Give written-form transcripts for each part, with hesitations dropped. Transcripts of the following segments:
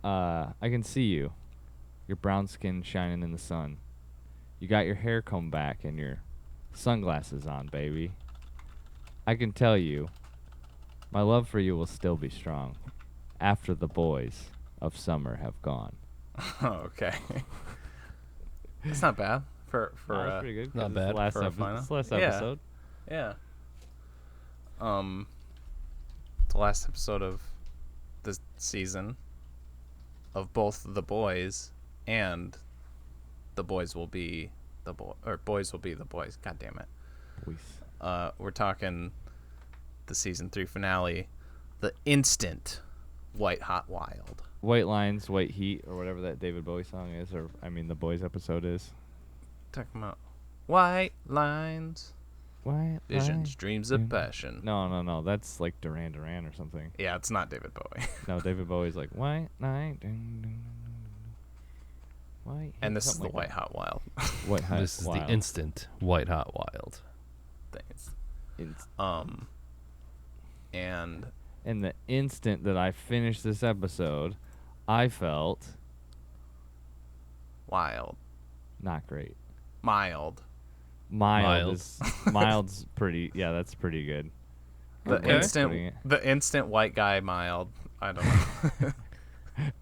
I can see you. Your brown skin shining in the sun. You got your hair combed back and your sunglasses on, baby. I can tell you, my love for you will still be strong after the boys of summer have gone. Oh, okay. That's not bad That's pretty good. Not It's bad the last, for a final. it's the last Yeah. episode. Yeah. The last episode of this season of both the boys and the boys will be the boys will be the boys. God damn it. Boys. We're talking the season 3 finale, the instant White Hot Wild. White Lines, White Heat, or whatever that David Bowie song is, or I mean the boys episode is. Talking about white lines, White visions, Lines. dreams of passion. No. That's like Duran Duran or something. Yeah, it's not David Bowie. No, David Bowie's like white night. White. And this is the something White like Hot Wild that. White Hot This is Wild. the instant White Hot Wild. things. Inst- And And the instant that I finished this episode, I felt wild, not great. mild. Mild. Mild's pretty. Yeah, that's pretty good. The Good way of instant, putting it. the instant white guy mild. I don't know.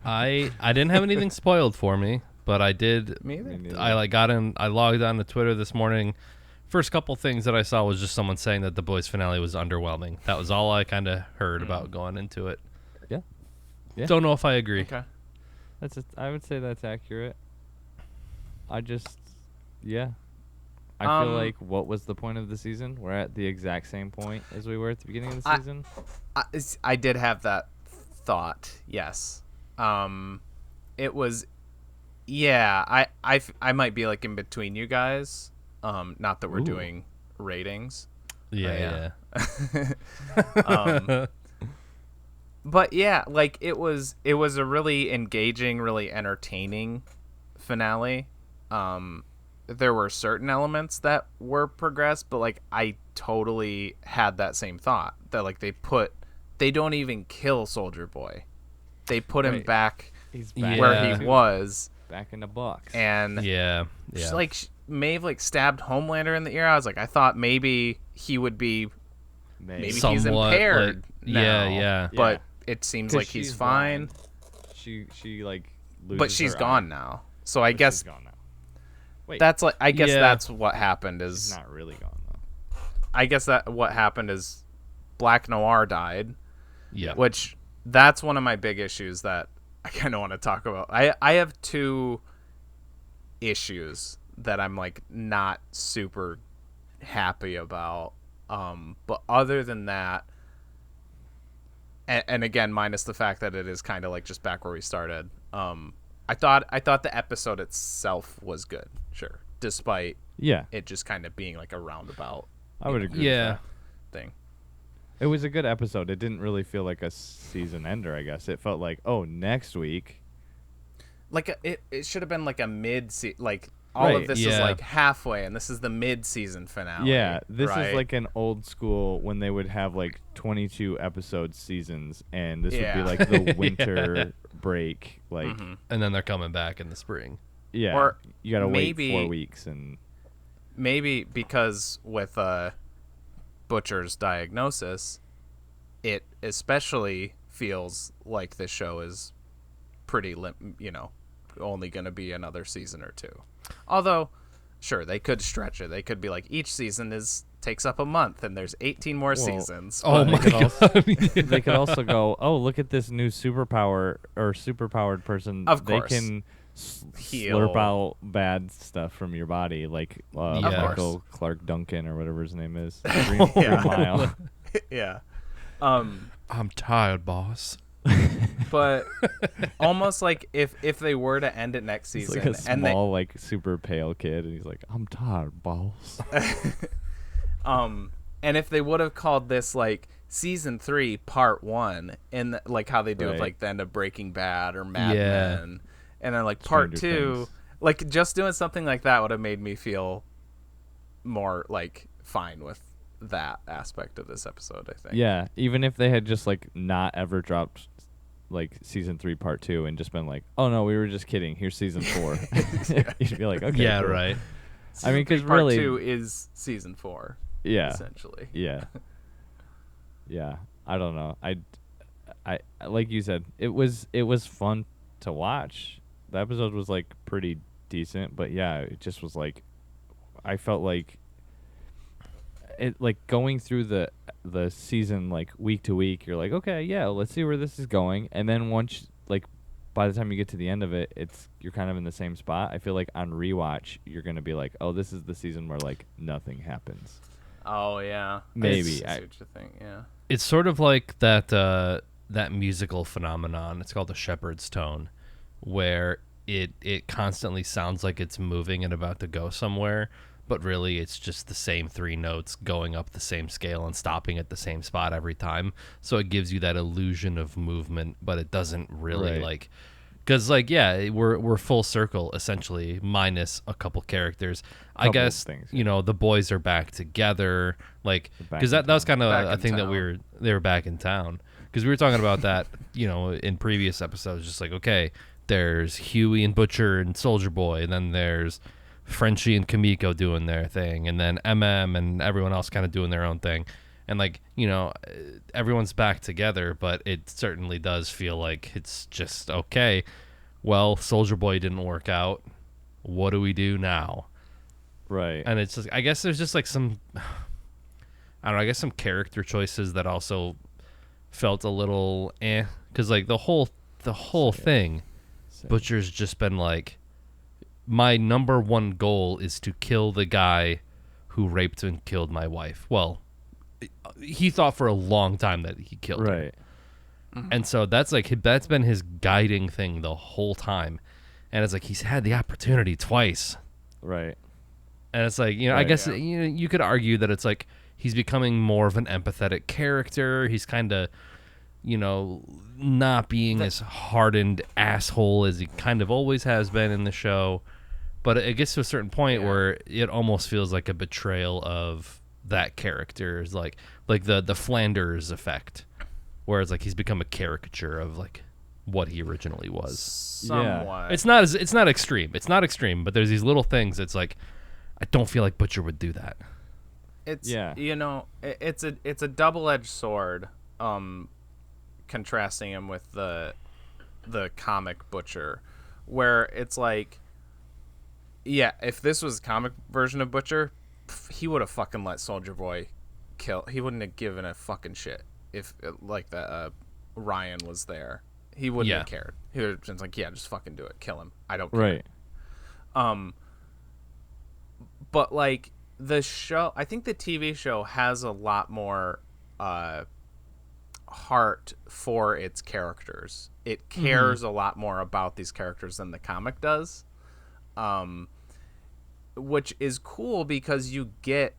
I didn't have anything spoiled for me, but I did. Me either. Me neither. I logged on to Twitter this morning. First couple things that I saw was just someone saying that the boys finale was underwhelming. That was all I kind of heard about going into it. Yeah. Yeah. Don't know if I agree. Okay. I would say that's accurate. Yeah. I feel like, what was the point of the season? We're at the exact same point as we were at the beginning of the season. I did have that thought. Yes. It was. Yeah. I might be like in between you guys. Not that we're Ooh. doing ratings. Yeah. But yeah, like it was a really engaging, really entertaining finale. There were certain elements that were progressed, but like I totally had that same thought that like they don't even kill Soldier Boy. They put him Right. back He's back where Yeah. he was, back in the box. and Yeah. she, like Maeve like stabbed Homelander in the ear. I was like, I thought maybe he would be maybe he's Somewhat, impaired like- now. yeah. But it seems 'Cause like he's she's fine. blind. She like loses But she's her gone eye. now. So I But guess she's gone now. Wait, that's like I guess Yeah. that's what happened she's is not really gone though. I guess that what happened is Black Noir died, Yeah. which that's one of my big issues that I kind of want to talk about. I have two issues that I'm like not super happy about. But other than that, and again, minus the fact that it is kind of like just back where we started. I thought the episode itself was good, sure, despite Yeah, it just kind of being like a roundabout I would agree. Yeah. With thing. that. It was a good episode. It didn't really feel like a season ender. I guess it felt like, oh, next week. Like it should have been like a like all of Right, this is yeah. like halfway, and this is the mid-season finale. Yeah, this right? is like an old school when they would have like 22 episode seasons, and this Yeah. would be like the winter break. Like, Mhm. And then they're coming back in the spring. yeah, Or you gotta maybe- wait 4 weeks, and Maybe because with Butcher's diagnosis, it especially feels like the show is pretty only going to be another season or two. Although, sure, they could stretch it. They could be like each season takes up a month, and there's 18 more seasons. Oh but- my could also- god. they could also go, oh, look at this new superpowered person. Of course. They can Heal. slurp out bad stuff from your body, like Of Michael Clark Duncan or whatever his name is. Green, Yeah. Green Mile. yeah. I'm tired, boss. But almost like if they were to end it next He's season, like a and they, small, like super pale kid, and he's like, "I'm tired, boss." and if they would have called this like season 3 part 1, and like how they do with Right. like the end of Breaking Bad or Mad Yeah. Men, and then like part Stranger 2, Things. like just doing something like that would have made me feel more like fine with that aspect of this episode, I think. Yeah, even if they had just like not ever dropped like season 3 part 2 and just been like, oh no, we were just kidding, here's season 4. You'd be like, okay, Yeah, cool. right. I mean, because part really 2 is season 4. Yeah. Essentially. Yeah. Yeah. I don't know. I like you said, it was fun to watch. The episode was like pretty decent, but yeah, it just was like, I felt like it, like going through the season like week to week, you're like, okay, yeah, let's see where this is going. And then once like by the time you get to the end of it, you're kind of in the same spot. I feel like on rewatch, you're gonna be like, oh, this is the season where like nothing happens. Oh yeah. Maybe. I see what you think. Yeah. It's sort of like that musical phenomenon. It's called the shepherd's tone, where it constantly sounds like it's moving and about to go somewhere, but really it's just the same 3 notes going up the same scale and stopping at the same spot every time. So it gives you that illusion of movement, but it doesn't really like, because like, yeah, we're full circle essentially, minus a couple characters. I guess things, you know, the boys are back together, like, Back because in that was town. kind of Back a in thing that town. they were back in town, because we were talking about that, you know, in previous episodes, just like, okay, there's Huey and Butcher and Soldier Boy, and then there's Frenchie and Kamiko doing their thing, and then MM and everyone else kind of doing their own thing. And like, you know, everyone's back together, but it certainly does feel like it's just, okay, well, Soldier Boy didn't work out. What do we do now? Right. And it's just, I guess there's just like some, I don't know, I guess some character choices that also felt a little because like the whole thing, Butcher's just been like, my number one goal is to kill the guy who raped and killed my wife. Well, he thought for a long time that he killed her. Right. And so that's been his guiding thing the whole time. And it's like he's had the opportunity twice. Right. And it's like, you know, I Right, guess yeah. you know, you could argue that it's like he's becoming more of an empathetic character. He's kind of, you know, not being as hardened asshole as he kind of always has been in the show. But it gets to a certain point where it almost feels like a betrayal of that character. It's like the Flanders effect, where it's like he's become a caricature of like what he originally was. Somewhat. It's not extreme. It's not extreme, but there's these little things. It's like, I don't feel like Butcher would do that. It's Yeah. you know, it's a double-edged sword, contrasting him with the comic Butcher, where it's like, yeah, if this was a comic version of Butcher, he would have fucking let Soldier Boy kill. He wouldn't have given a fucking shit if like that Ryan was there. He wouldn't have cared. He would have been like, yeah, just fucking do it, kill him. I don't care. Right. But like the show, I think the TV show has a lot more heart for its characters. It cares a lot more about these characters than the comic does, which is cool because you get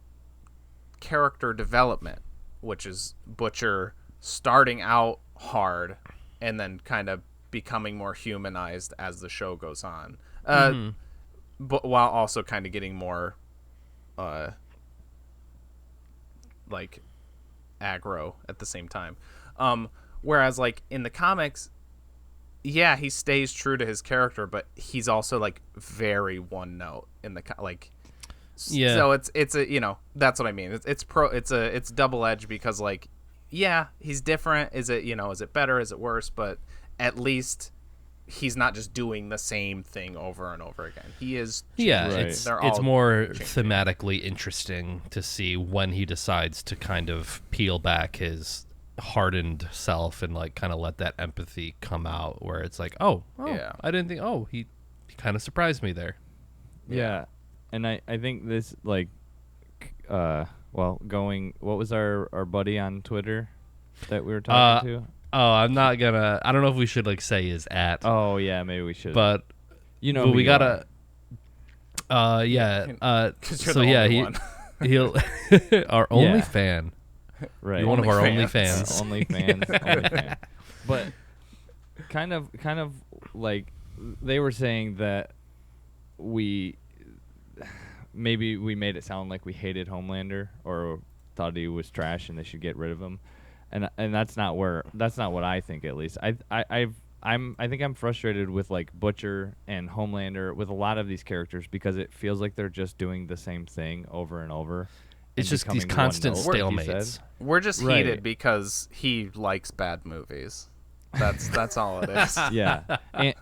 character development, which is Butcher starting out hard and then kind of becoming more humanized as the show goes on, but while also kind of getting more like aggro at the same time, whereas like in the comics, yeah, he stays true to his character, but he's also like very one note in the Yeah. so it's a, you know, that's what I mean. It's double edged because like, yeah, he's different. Is it, you know, is it better? Is it worse? But at least he's not just doing the same thing over and over again. He is. Yeah, Right. it's They're all more changing. thematically interesting to see when he decides to kind of peel back his hardened self and like kind of let that empathy come out, where it's like, oh Yeah. I didn't think, he kind of surprised me there. Yeah. And I think this like well, what was our buddy on Twitter that we were talking to? I'm not gonna, I don't know if we should like say his at, Oh yeah, maybe we should. but you know but who we you gotta are. Cause you're so the yeah, only one. he'll our only Yeah. fan. Right. You're one of our only OnlyFans. fans. Only fans. But kind of like they were saying that maybe we made it sound like we hated Homelander or thought he was trash and they should get rid of him. and that's not what I think, at least. I think I'm frustrated with like Butcher and Homelander, with a lot of these characters, because it feels like they're just doing the same thing over and over. It's just these becoming constant one note, like you stalemates. said. We're just Right. heated because he likes bad movies. That's all it is. Yeah,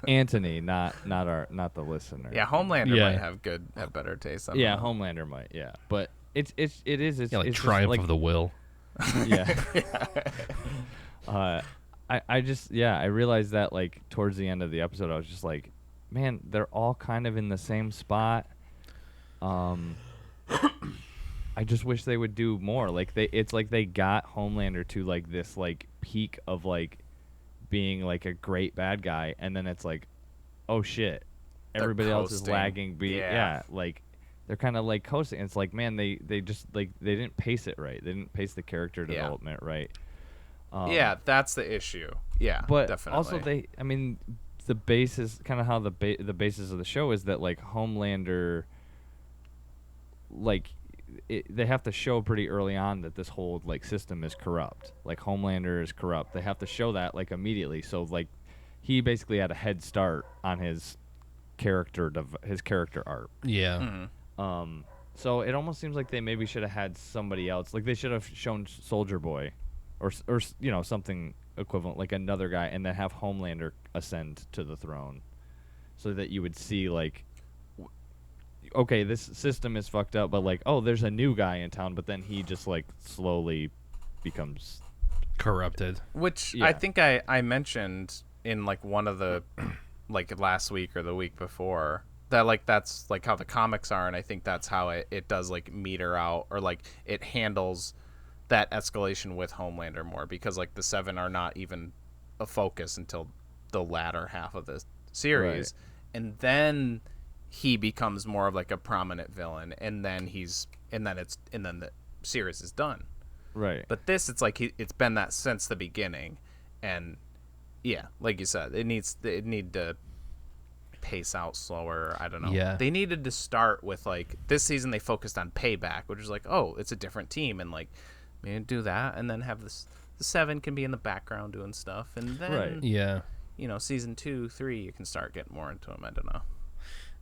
Anthony, not the listener. Yeah, Homelander Yeah. might have better taste. I don't Yeah, know. Homelander might. Yeah, but it's Yeah, like it's Triumph just, like, of the Will. Yeah. I realized that like towards the end of the episode, I was just like, man, they're all kind of in the same spot. I just wish they would do more. Like it's like they got Homelander to like this like peak of like being like a great bad guy, and then it's like, oh shit, They're everybody else is coasting. lagging. Yeah. Like they're kind of like coasting. It's like, man, they just like they didn't pace it right. They didn't pace the character Yeah. development right. Yeah, that's the issue. Yeah, But definitely. also the basis, kind of how the basis of the show is that like Homelander, like they have to show pretty early on that this whole like system is corrupt. Like Homelander is corrupt. They have to show that like immediately. So like he basically had a head start on his character arc. Yeah. Mhm. So it almost seems like they maybe should have had somebody else. Like they should have shown Soldier Boy, or something equivalent, like another guy, and then have Homelander ascend to the throne, so that you would see like, okay, this system is fucked up, but like, oh, there's a new guy in town, but then he just like slowly becomes Corrupted. Which Yeah. I think I mentioned in like one of the like last week or the week before, that like that's like how the comics are, and I think that's how it does like meter out, or like it handles that escalation with Homelander more, because like the Seven are not even a focus until the latter half of the series, and then he becomes more of like a prominent villain, and then the series is done. right. But this, it's like it's been that since the beginning, and yeah, like you said, it need to pace out slower. I don't know. Yeah. They needed to start with like this season. They focused on Payback, which is like, oh, it's a different team, and like maybe do that, and then have the Seven can be in the background doing stuff, and then Right. Yeah. season 2, 3, you can start getting more into them. I don't know.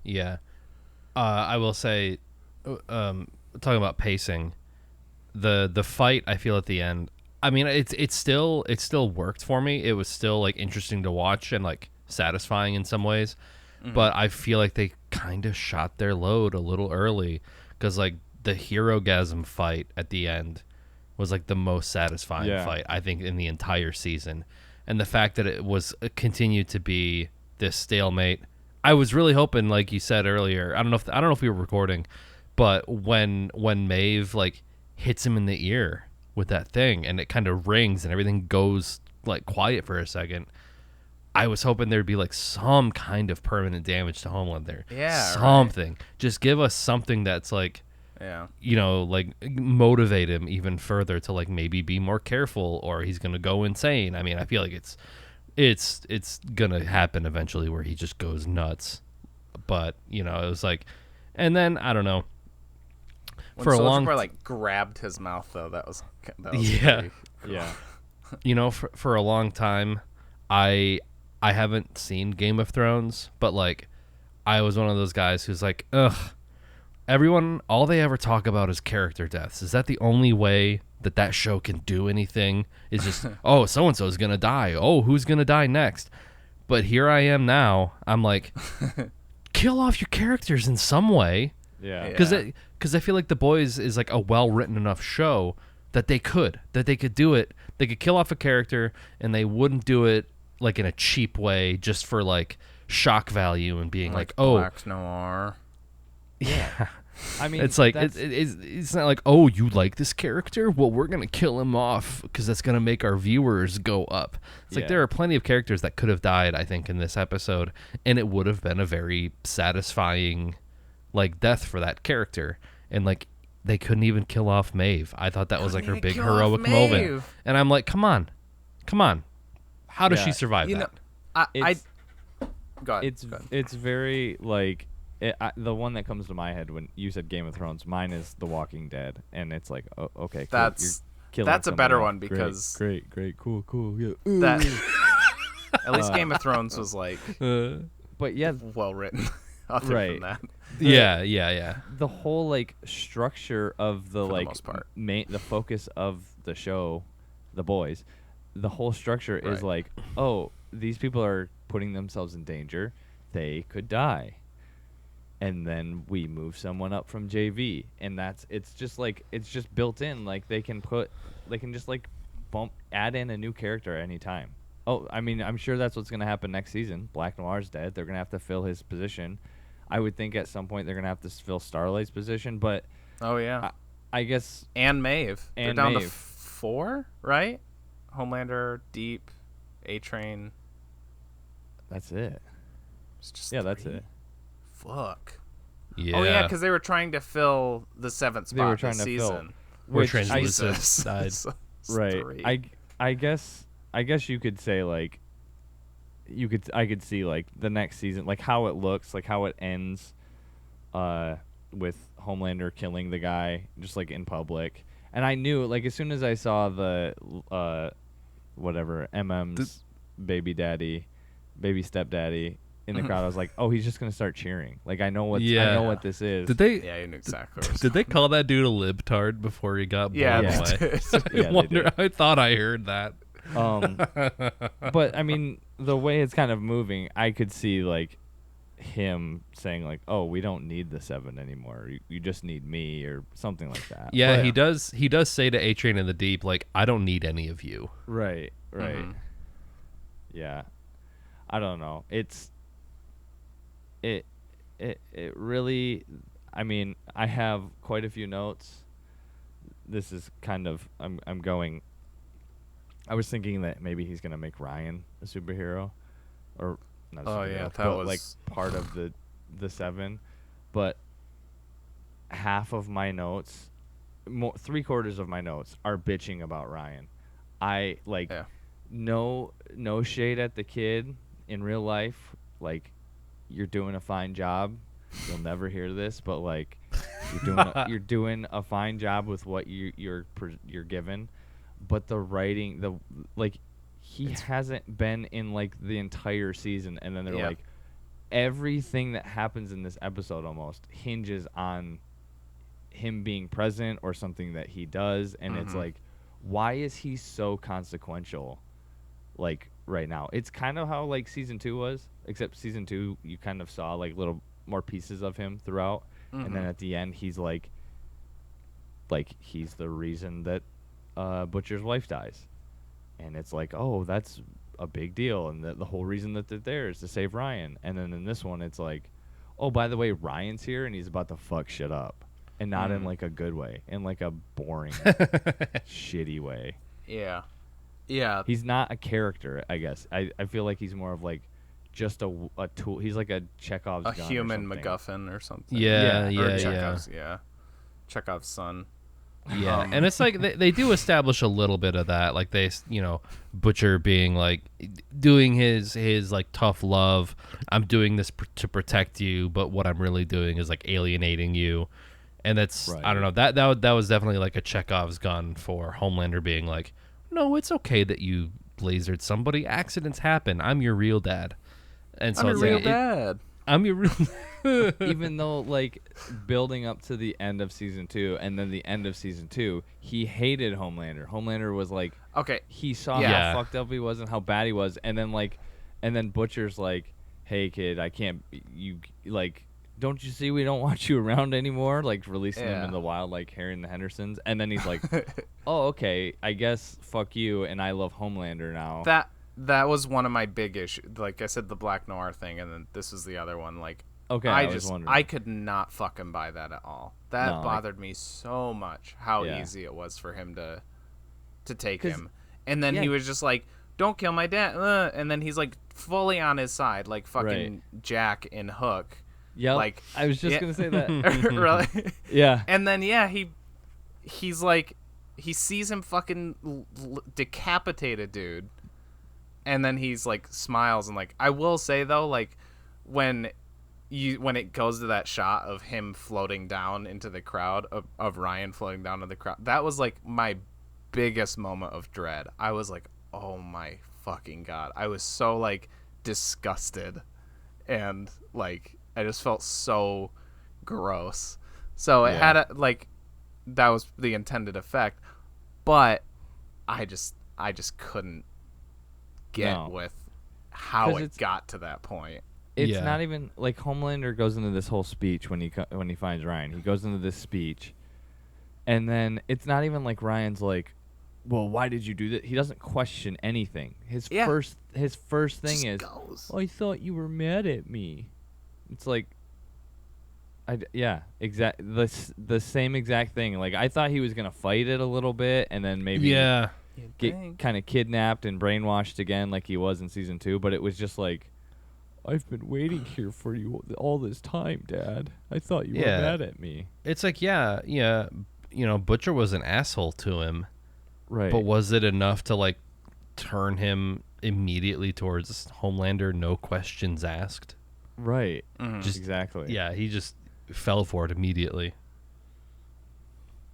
Yeah. I will say, talking about pacing, the fight, I feel at the end, I mean, it still worked for me. It was still like interesting to watch and like satisfying in some ways, but I feel like they kind of shot their load a little early, because like the Hero-gasm fight at the end was like the most satisfying fight I think in the entire season, and the fact that it was continued to be this stalemate. I was really hoping, like you said earlier, I don't know if we were recording, but when Maeve like hits him in the ear with that thing and it kind of rings and everything goes like quiet for a second, I was hoping there'd be like some kind of permanent damage to Homelander. Yeah, something. Just give us something that's like, Yeah. like motivate him even further to like maybe be more careful, or he's gonna go insane. I mean, I feel like it's gonna happen eventually where he just goes nuts. But it was like, and then I don't know. When For a Soulja long Boy like grabbed his mouth though, that was Yeah. pretty- Yeah. For a long time, I haven't seen Game of Thrones, but like I was one of those guys who's like, ugh, everyone, all they ever talk about is character deaths. Is that the only way that show can do anything? Is just, oh, so-and-so is going to die. Oh, who's going to die next? But here I am now. I'm like, kill off your characters in some way. Yeah. Because I feel like The Boys is like a well-written enough show that they could do it. They could kill off a character and they wouldn't do it like in a cheap way just for like shock value and being like oh, Black Noir. yeah. I mean, It's like that's- it's not like, oh, you like this character? Well, we're gonna kill him off because that's gonna make our viewers go up. It's like Yeah. there are plenty of characters that could have died, I think, in this episode, and it would have been a very satisfying like death for that character. And like they couldn't even kill off Maeve. I thought that was like her even big kill off heroic moment, Maeve. and I'm like, come on, how does Yeah. she survive You that? know, I It's- go ahead. it's go ahead. it's very like the one that comes to my head when you said Game of Thrones. Mine is The Walking Dead, and it's like, oh, okay, cool. That's killing That's a somebody better off. one because great, cool, yeah. that at least Game of Thrones was like But yeah, well written. Other Right. than that, Yeah. the whole like structure of the For the like most part. the focus of the show, The Boys, the whole structure is Right. like, oh, these people are putting themselves in danger, they could die, and then we move someone up from JV, and it's just built in, like they can just like add in a new character at any time. Oh, I mean, I'm sure that's what's gonna happen next season. Black Noir's dead, they're gonna have to fill his position. I would think at some point they're gonna have to fill Starlight's position, but oh yeah, I guess and Maeve. They're And down to Maeve. 4, right? Homelander, Deep, A-Train. that's it. It's just Yeah, that's 3? it. Fuck. Yeah. Oh yeah, because they were trying to fill the 7th spot They were trying this to fill- season. Where Which I- Translucent Jesus. died. So it's Right. 3. I guess you could say like I could see like the next season, like how it looks, like how it ends with Homelander killing the guy just like in public. And I knew, like, as soon as I saw the whatever MM's baby stepdaddy in the crowd, I was like, oh, he's just gonna start cheering. Like I know what this is. Did they Yeah, you knew exactly. What did they call that dude a libtard before he got blown Yeah, Yeah. away? they did. Yeah, they I wonder. did. I thought I heard that. But I mean, the way it's kind of moving, I could see like him saying like, "Oh, we don't need the 7 anymore. You just need me," or something like that. Yeah, But- he does. He does say to A-Train in the Deep, like, "I don't need any of you." Right. Mhm. Yeah. I don't know. It really, I mean, I have quite a few notes. This is kind of I was thinking that maybe he's going to make Ryan a superhero, or not a Oh, superhero, yeah, that but was- like part of the 7, but half of my notes, 3/4 of my notes are bitching about Ryan. I like Yeah. no shade at the kid in real life. Like, you're doing a fine job. You'll never hear this, but like you're doing a fine job with what you're given. But the writing, he hasn't been in like the entire season, and then they're Yeah. like, everything that happens in this episode almost hinges on him being present or something that he does, and it's like, why is he so consequential like right now? It's kind of how like season 2 was, except season 2 you kind of saw like little more pieces of him throughout, and then at the end he's like he's the reason that Butcher's wife dies, and it's like, oh, that's a big deal, and the whole reason that they're there is to save Ryan. And then in this one it's like, oh, by the way, Ryan's here and he's about to fuck shit up, and not in like a good way, in like a boring shitty way. Yeah. Yeah. He's not a character, I guess. I feel like he's more of like just a tool. He's like a Chekhov's A gun or human something. MacGuffin or something. Yeah, Yeah, yeah, Or yeah. Chekhov's, Chekhov's son. Yeah, and it's like they do establish a little bit of that, like Butcher being like doing his like tough love. I'm doing this to protect you, but what I'm really doing is like alienating you, and that's I don't know, that was definitely like a Chekhov's gun for Homelander being like, no, it's okay that you lasered somebody. Accidents happen. I'm your real dad, and so I'm it's your like, real dad. I'm your real. Even though like building up to the end of season 2 and then the end of season 2, he hated Homelander. Homelander was like, Okay. he saw Yeah. how fucked up he was and how bad he was, and then Butcher's like, hey kid, I can't, you like, don't you see we don't want you around anymore, like releasing him Yeah. in the wild like Harry and the Hendersons. And then he's like, oh, okay, I guess fuck you, and I love Homelander now. That was one of my big issues. Like I said, the Black Noir thing, and then this is the other one. Like, Okay, I was just wondering. I could not fucking buy that at all. That No, like- bothered me so much. How Yeah. easy it was for him to take 'Cause- him, and then yeah. he was just like, "Don't kill my dad," and then he's like fully on his side, like fucking Jack in Hook. Yeah, like, I was just yeah. gonna say that. Really? Yeah. And then he's like, he sees him fucking decapitate a dude, and then he's like smiles and like, I will say though, like when it goes to that shot of him floating down into the crowd of Ryan floating down to the crowd, that was like my biggest moment of dread. I was like, oh my fucking God. I was so like disgusted, and like I just felt so gross. So it had that was the intended effect, but I just couldn't get with how it got to that point. It's not even like Homelander goes into this whole speech when he finds Ryan. He goes into this speech, and then it's not even like Ryan's like, well, why did you do that? He doesn't question anything. His first thing is, I thought you were mad at me. It's like, the same exact thing. Like, I thought he was gonna fight it a little bit, and then maybe get kind of kidnapped and brainwashed again, like he was in season 2. But it was just like, I've been waiting here for you all this time, Dad. I thought you were mad at me. It's like, Butcher was an asshole to him. Right. But was it enough to, like, turn him immediately towards Homelander, no questions asked? Right. Mm-hmm. Just exactly. Yeah, he just fell for it immediately.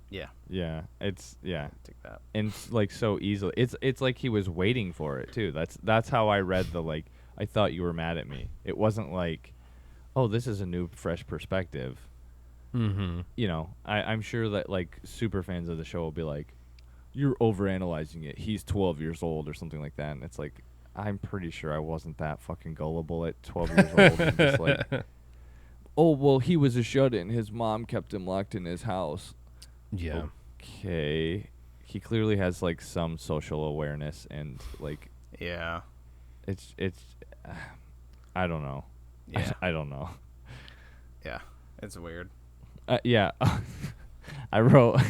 Yeah. Yeah. It's Take that. And like so easily. It's like he was waiting for it too. That's how I read the like, I thought you were mad at me. It wasn't like, oh, this is a new fresh perspective. Mm-hmm. You know, I'm sure that like super fans of the show will be like, you're overanalyzing it. He's 12 years old or something like that. And it's like, I'm pretty sure I wasn't that fucking gullible at 12 years old. And just like, oh, well, he was a shut-in. His mom kept him locked in his house. Yeah. Okay. He clearly has like some social awareness and like. Yeah. It's I don't know. Yeah. I don't know. Yeah. It's weird. Yeah. I wrote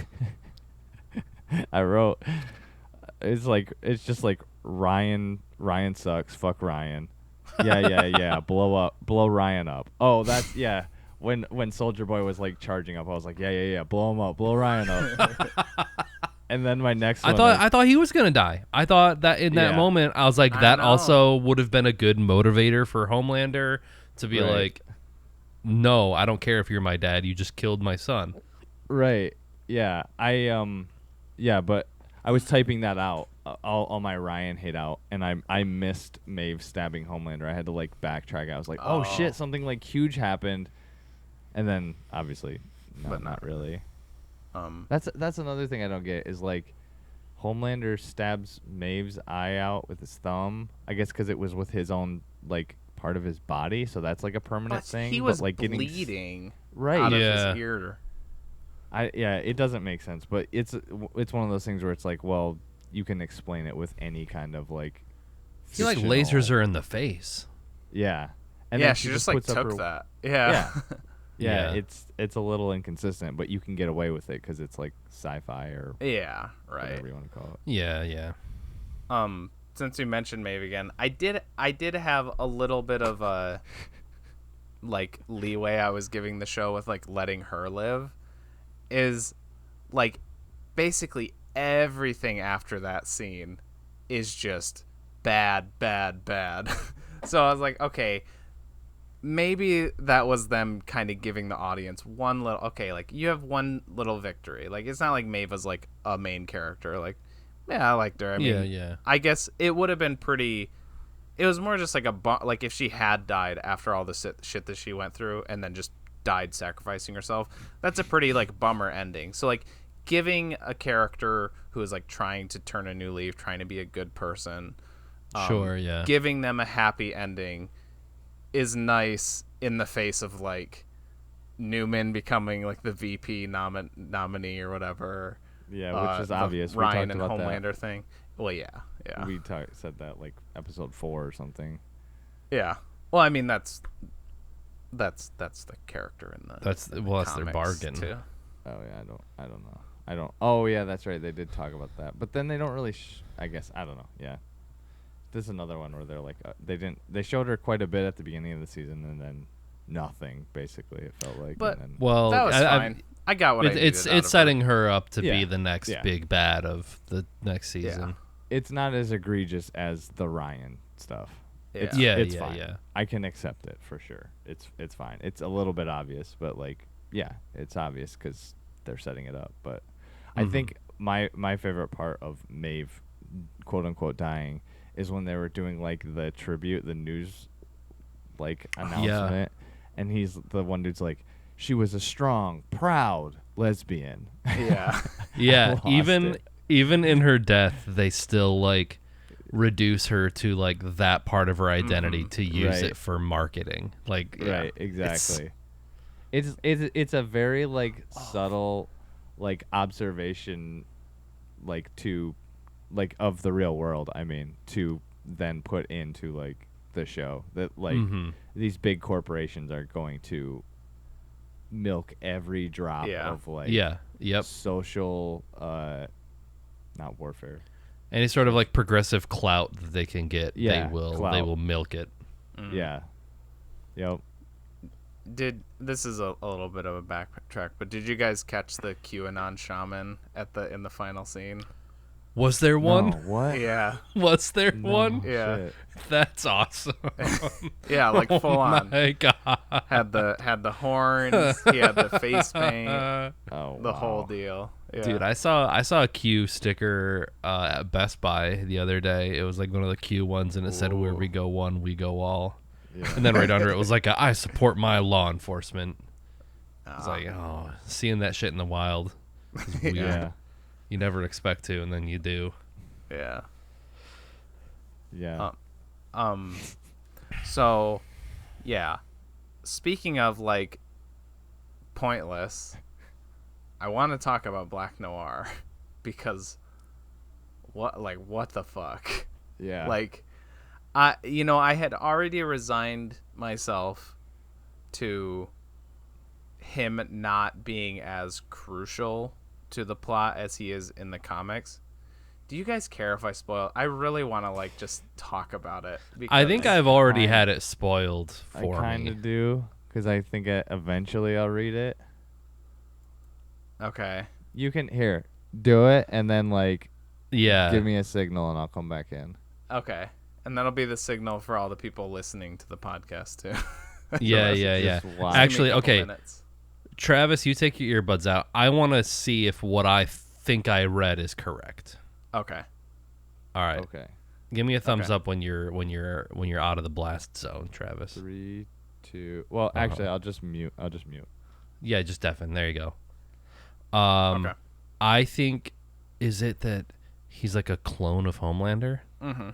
it's just like Ryan sucks, fuck Ryan. Yeah. Blow Ryan up. Oh, that's when Soldier Boy was like charging up, I was like, yeah, blow him up, blow Ryan up. And then my next one I thought he was gonna die. I thought that in that moment I was like, that also would have been a good motivator for Homelander to be like, no, I don't care if you're my dad, you just killed my son. Right. Yeah. But I was typing that out, all my Ryan hate out, and I missed Maeve stabbing Homelander. I had to like backtrack. I was like, oh shit, something like huge happened, and then obviously, but not really. That's another thing I don't get is like, Homelander stabs Maeve's eye out with his thumb. I guess because it was with his own like part of his body, so that's like a permanent thing. He was like bleeding out of his ear. It doesn't make sense, but it's one of those things where it's like, well, you can explain it with any kind of like. He like lasers her in the face. Yeah, and yeah, then she just like took that. Yeah. Yeah, it's a little inconsistent, but you can get away with it because it's like sci-fi or whatever you want to call it. Yeah. Since you mentioned Maeve again, I did have a little bit of a like leeway I was giving the show with like letting her live. Is like basically everything after that scene is just bad. So I was like, okay, maybe that was them kind of giving the audience one little, like you have one little victory. Like it's not like Maeve was like a main character. Like, yeah, I liked her. I mean, I guess it would have been pretty. It was more just like like if she had died after all the shit that she went through and then just died sacrificing herself. That's a pretty like bummer ending. So like giving a character who is like trying to turn a new leaf, trying to be a good person, giving them a happy ending is nice in the face of like Newman becoming like the VP nominee or whatever. Yeah, which is obvious. Ryan we and Homelander that. thing. Well, yeah. We said that like episode 4 or something. Yeah. Well, I mean that's the character in the. That's their bargain too. Oh yeah, I don't know. Oh yeah, that's right. They did talk about that, but then they don't really. I guess I don't know. Yeah. This is another one where they're like they showed her quite a bit at the beginning of the season and then nothing basically it felt like. But that was fine. I got what it's setting her up to be the next big bad of the next season. Yeah. It's not as egregious as the Ryan stuff. Yeah. It's fine. Yeah. I can accept it for sure. It's fine. It's a little bit obvious, but like it's obvious because they're setting it up. But I think my favorite part of Maeve, quote unquote, dying is when they were doing like the tribute, the news like announcement, and he's the one dude's like, she was a strong, proud lesbian. Yeah. Yeah, Lost even it. even in her death, they still like reduce her to like that part of her identity to use Right. it for marketing. Like, Right, exactly. It's a very like subtle like observation like to like of the real world, I mean, to then put into like the show that like these big corporations are going to milk every drop Yeah. of like yeah, yep. social not warfare. Any sort of like progressive clout that they can get, Yeah, they will clout. milk it. Yeah. Yep. This is a little bit of a backtrack, but did you guys catch the QAnon shaman in the final scene? Was there one? No, what? Yeah. Was there No, one? Yeah. shit. That's awesome. Yeah, like full on. My God. Had the horns, he had the face paint, Oh, the wow. whole deal. Yeah. Dude, I saw a Q sticker at Best Buy the other day. It was like one of the Q ones, and it said, "Where we go one, we go all." Yeah. And then right under it was like, "I support my law enforcement." It's like, oh, seeing that shit in the wild is weird. Yeah. You never expect to, and then you do. Yeah. Yeah. So, yeah. Speaking of like pointless, I want to talk about Black Noir because what the fuck? Yeah. Like, I had already resigned myself to him not being as crucial to the plot as he is in the comics. Do you guys care if I spoil? I really want to like just talk about it. I think I've already had it spoiled I for kind me. of do, because I think eventually I'll read it. Okay. You can do it, and then like Yeah. give me a signal, and I'll come back in. Okay. And that'll be the signal for all the people listening to the podcast too. Yeah, Just yeah, yeah. watch. Actually, Give me a couple okay. minutes. Travis, you take your earbuds out. I want to see if what I think I read is correct. Okay. All right. Okay. Give me a thumbs Okay. up when you're out of the blast zone, Travis. 3, 2. Well, actually, I'll just mute. Yeah, just deafen. There you go. Okay. I think, is it that he's like a clone of Homelander? Mm-hmm.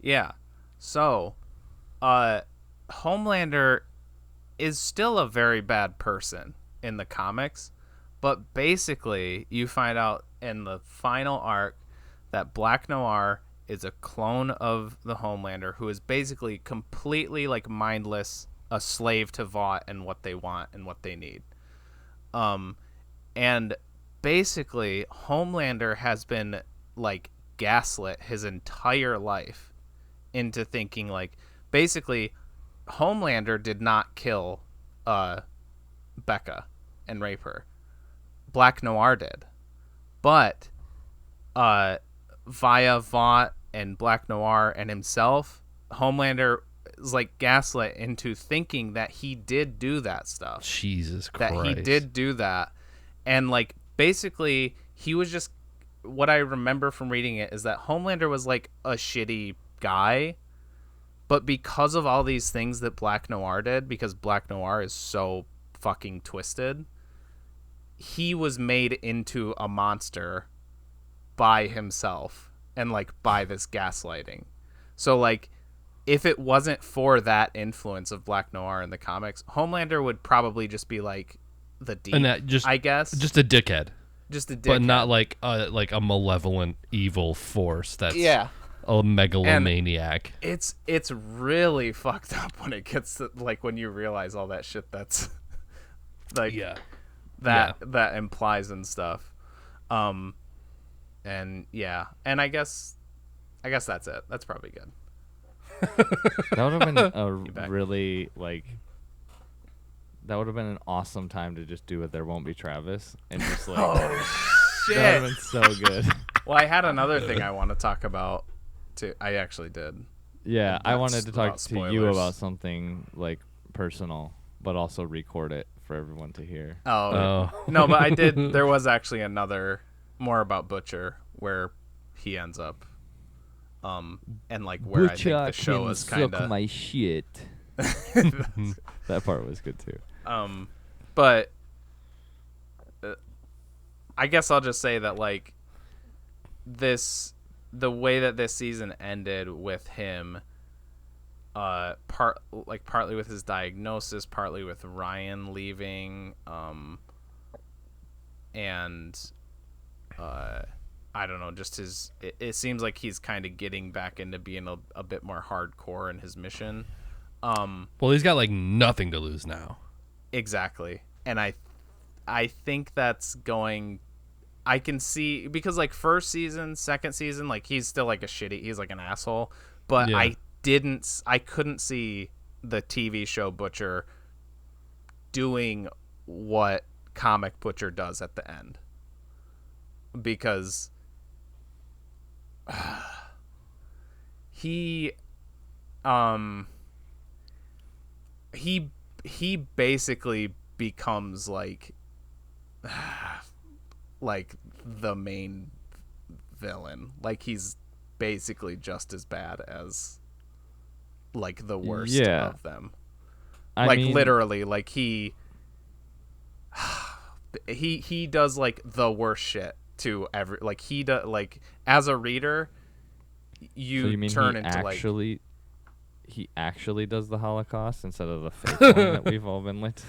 Yeah. So, Homelander is still a very bad person in the comics, but basically you find out in the final arc that Black Noir is a clone of the Homelander who is basically completely like mindless, a slave to Vought and what they want and what they need. And basically Homelander has been like gaslit his entire life into thinking like basically Homelander did not kill Becca and rape her. Black Noir did. But via Vought and Black Noir and himself, Homelander is like gaslit into thinking that he did do that stuff. Jesus That Christ. he did do that. And like basically he was just, what I remember from reading it is that Homelander was like a shitty guy, but because of all these things that Black Noir did, because Black Noir is so fucking twisted, he was made into a monster by himself and like by this gaslighting. So like if it wasn't for that influence of Black Noir in the comics, Homelander would probably just be like the deep, And that just, I guess. just a dickhead. Just a dickhead. But not like a malevolent evil force that's Yeah. a megalomaniac. It's really fucked up when it gets to, like when you realize all that shit that's like that implies and stuff. And yeah, and I guess that's it. That's probably good. That would have been back. a really like. That would have been an awesome time to just do it. There won't be Travis, and just like that would have been so good. Well, I had another thing I want to talk about too. I actually did. Yeah, I That's wanted to talk about to you spoilers. about something like personal, but also record it for everyone to hear. Oh. No, but I did. There was actually another more about Butcher, where he ends up, and like where Butcher I think the show can is kind suck of. my shit. That part was good too. But I guess I'll just say that like the way that this season ended with him, partly with his diagnosis, partly with Ryan leaving, and I don't know, just his. It seems like he's kind of getting back into being a bit more hardcore in his mission. Well, he's got like nothing to lose now. Exactly, and I think that's going. I can see, because like first season, second season, like he's still like he's like an asshole, but Yeah. I couldn't see the TV show Butcher doing what comic Butcher does at the end, because he basically becomes like the main villain. Like he's basically just as bad as like the worst of them. I mean, literally, like he does like the worst shit to every, like he does, like as a reader you, so you mean turn he into actually he actually does the Holocaust instead of the fake one that we've all been lit.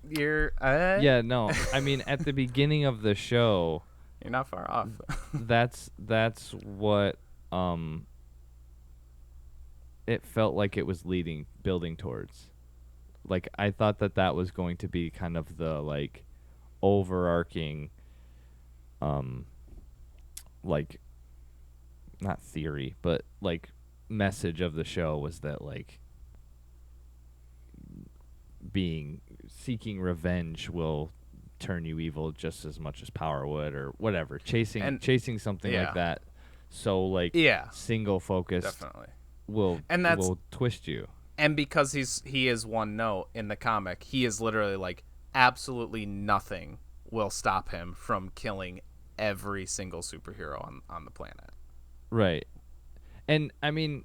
You're Yeah, no. I mean, at the beginning of the show, you're not far off. that's what it felt like it was building towards. Like I thought that was going to be kind of the like overarching like not theory, but like message of the show was that like seeking revenge will turn you evil just as much as power would, or whatever. Chasing something like that. So like single focused Definitely. will twist you. And because he is one note in the comic, he is literally like absolutely nothing will stop him from killing every single superhero on the planet. Right. And I mean,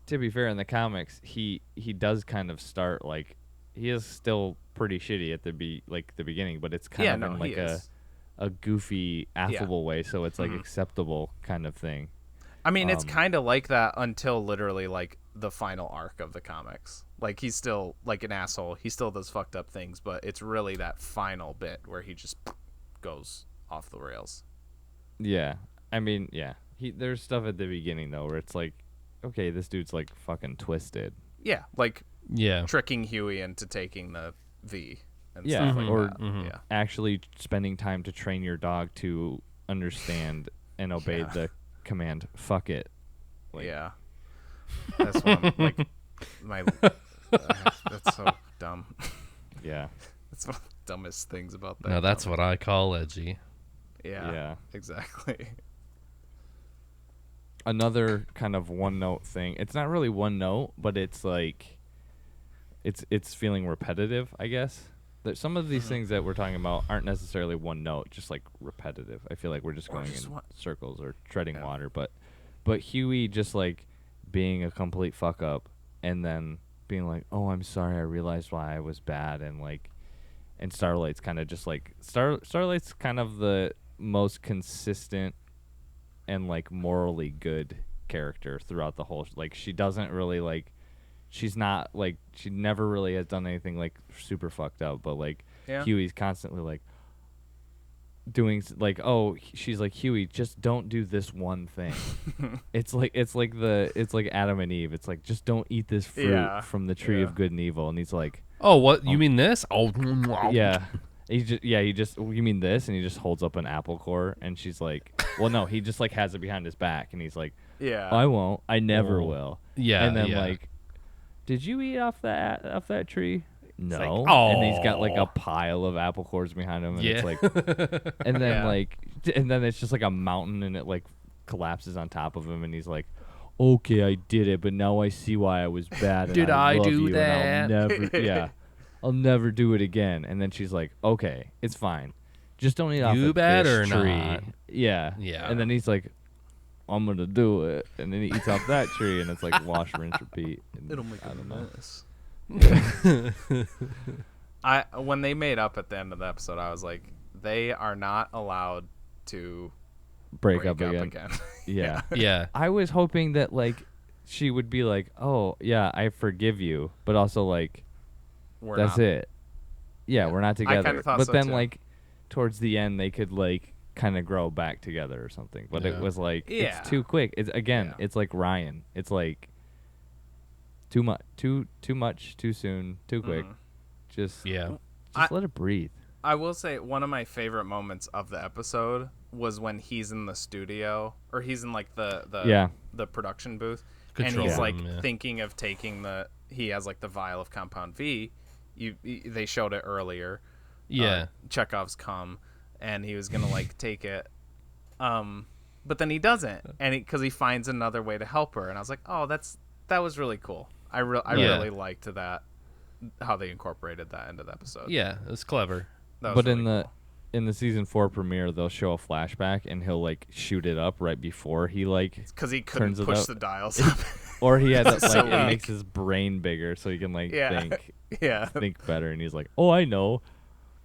to be fair, in the comics, he does kind of start like he is still pretty shitty at the beginning, but it's kind of in like a goofy, affable way, so it's like acceptable kind of thing. I mean, it's kind of like that until literally like the final arc of the comics. Like he's still like an asshole. He still does fucked up things, but it's really that final bit where he just goes off the rails. Yeah. I mean, yeah. There's stuff at the beginning though where it's like, okay, this dude's like fucking twisted. Yeah, like tricking Huey into taking the V and stuff like that. Actually spending time to train your dog to understand and obey the command fuck it. Like, that's one of, like my that's so dumb. Yeah, that's one of the dumbest things about that. Now that's what I call edgy. Yeah, exactly. Another kind of one note thing. It's not really one note, but it's like it's feeling repetitive, I guess. That some of these things that we're talking about aren't necessarily one note, just like repetitive. I feel like we're just going in circles or treading water, but Huey just like being a complete fuck up and then being like, "Oh, I'm sorry. I realized why I was bad." And like and Starlight's kind of just like Starlight's kind of the most consistent and like morally good character throughout the whole like she doesn't really like she's not like she never really has done anything like super fucked up, but like Huey's constantly like doing like she's like, Huey, just don't do this one thing. it's like Adam and Eve. It's like, just don't eat this fruit from the tree of good and evil. And he's like, oh, what you mean this? Oh, yeah. You mean this? And he just holds up an apple core, and she's like, well, no, he just like has it behind his back, and he's like, I won't, I never will. Yeah. And then like, did you eat off that tree? No. Like, and he's got like a pile of apple cores behind him, and it's like, and then and then it's just like a mountain, and it like collapses on top of him, and he's like, okay, I did it, but now I see why I was bad. And Did I love do you, that? And I'll never, I'll never do it again. And then she's like, okay, it's fine. Just don't eat off You of better this tree. not. Yeah. Yeah. And then he's like, I'm going to do it. And then he eats off that tree, and it's like wash, rinse, repeat. And It'll make I a don't know. mess. When they made up at the end of the episode, I was like, they are not allowed to Break up again. Yeah. Yeah. I was hoping that, like, she would be like, oh, yeah, I forgive you. But also, like, that's it. Yeah, we're not together. kinda thought but so, then, too. like, towards the end, they could, like, kind of grow back together or something. But Yeah. it was like, Yeah. it's too quick. It's again, Yeah. it's like Ryan. It's like too much, too much, too soon, too quick. Mhm. Just Yeah. let it breathe. I will say one of my favorite moments of the episode was when he's in the studio, or he's in like the production booth, and Control he's like room, yeah. thinking of taking he has like the vial of compound V. They showed it earlier. Yeah. Chekhov's come, and he was gonna like take it, but then he doesn't, and because he finds another way to help her, and I was like, oh, that was really cool. I really liked that, how they incorporated that into the episode. Yeah. It was clever. That was But really in the season 4 premiere, they'll show a flashback, and he'll like shoot it up right before he like, because he couldn't turns it push up. the dials up. or he had like So it weak. makes his brain bigger so he can like Yeah. think better, and he's like, oh, I know,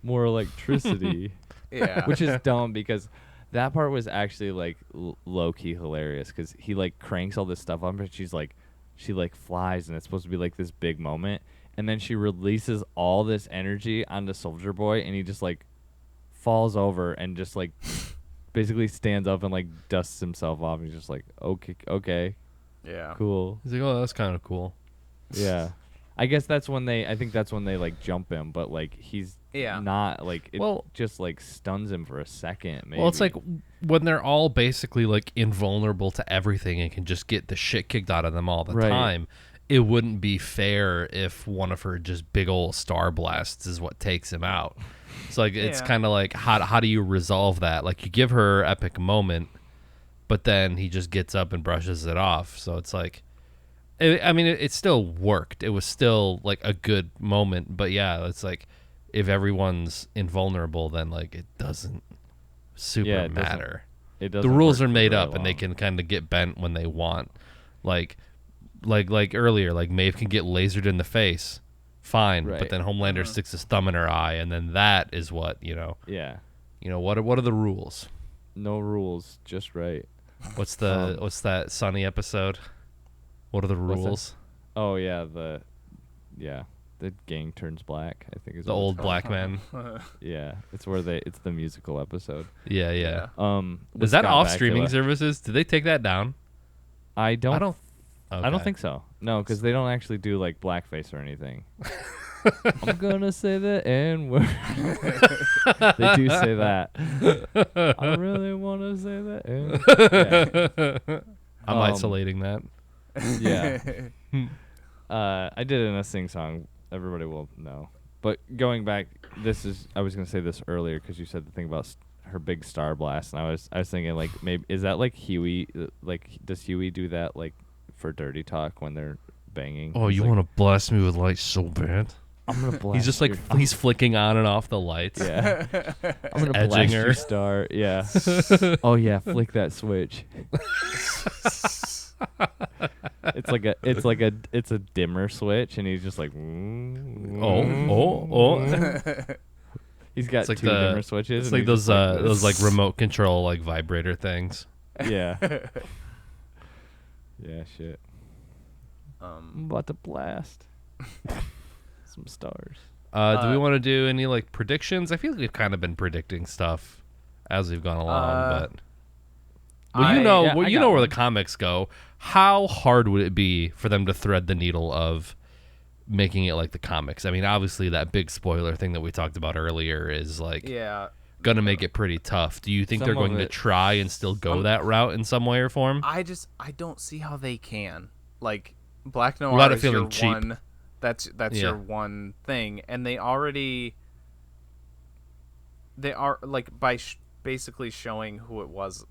more electricity. Yeah. Which is dumb because that part was actually like low key hilarious because he like cranks all this stuff up, and she like flies, and it's supposed to be like this big moment, and then she releases all this energy onto Soldier Boy, and he just like falls over and just like basically stands up and like dusts himself off, and he's just like, okay, Yeah. cool. He's like, oh, that's kind of cool. Yeah. I guess that's when they like jump him, but like he's not like it just like stuns him for a second. Maybe. Well, it's like when they're all basically like invulnerable to everything and can just get the shit kicked out of them all the time. It wouldn't be fair if one of her just big old star blasts is what takes him out. It's like it's kind of like how do you resolve that? Like you give her epic moment, but then he just gets up and brushes it off. So it's like, it still worked. It was still like a good moment, but yeah, it's like if everyone's invulnerable, then like it doesn't super matter. It doesn't. The rules work are for made very up, and they long. can kind of get bent when they want. Like earlier, like Maeve can get lasered in the face, fine, but then Homelander sticks his thumb in her eye, and then that is what Yeah. What are the rules? No rules, just right. What's that Sunny episode? What are the What's that? rules? Oh yeah, the gang turns black, I think is The what it's old called. black men. Yeah, it's the musical episode. Yeah. Was Was that off streaming services? Did they take that down? I don't Okay. think so. No, because they don't actually do like blackface or anything. I'm gonna say the N-word. They do say that. I really want to say the N-word. I'm isolating that. Yeah. I did it in a sing song. Everybody will know. But going back, I was gonna say this earlier because you said the thing about her big star blast, and I was thinking like maybe is that like Huey? Like does Huey do that like for dirty talk when they're banging? Oh, you want to blast me with lights so bad? I'm gonna blast. He's just like he's flicking on and off the lights. Yeah. I'm gonna Edging blast her. your star. Yeah. Oh yeah, flick that switch. It's a dimmer switch, and he's just like. Oh. He's got It's like two dimmer switches. It's and like he's just those like remote control like vibrator things. Yeah. Yeah. Shit. I'm about to blast some stars. Do we want to do any like predictions? I feel like we've kind of been predicting stuff as we've gone along, but you know where the comics go. How hard would it be for them to thread the needle of making it like the comics? I mean, obviously that big spoiler thing that we talked about earlier is like gonna make it pretty tough. Do you think they're going to try and still go that route in some way or form? I don't see how they can. Like Black Noir Without it is your feeling cheap. one. That's your one thing, and they are like by basically showing who it was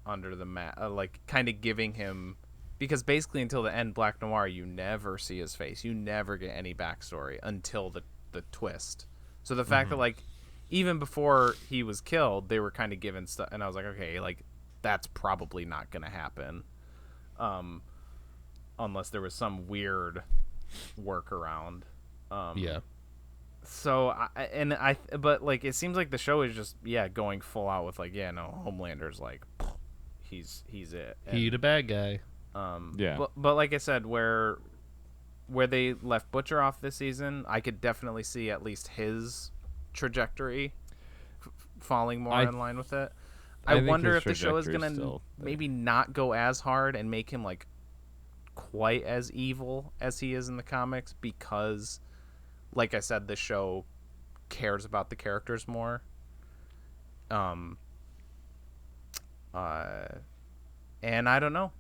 under the mat, like kind of giving him, because basically until the end, Black Noir, you never see his face, you never get any backstory until the twist. So the fact that like even before he was killed, they were kind of given stuff, and I was like, okay, like that's probably not gonna happen, unless there was some weird workaround. Yeah. So but like it seems like the show is just going full out with like Homelander's like he's it. And, He the bad guy. But like I said, where they left Butcher off this season, I could definitely see at least his trajectory falling more in line with it. I wonder if the show is gonna maybe not go as hard and make him like quite as evil as he is in the comics, because like I said, the show cares about the characters more. And I don't know.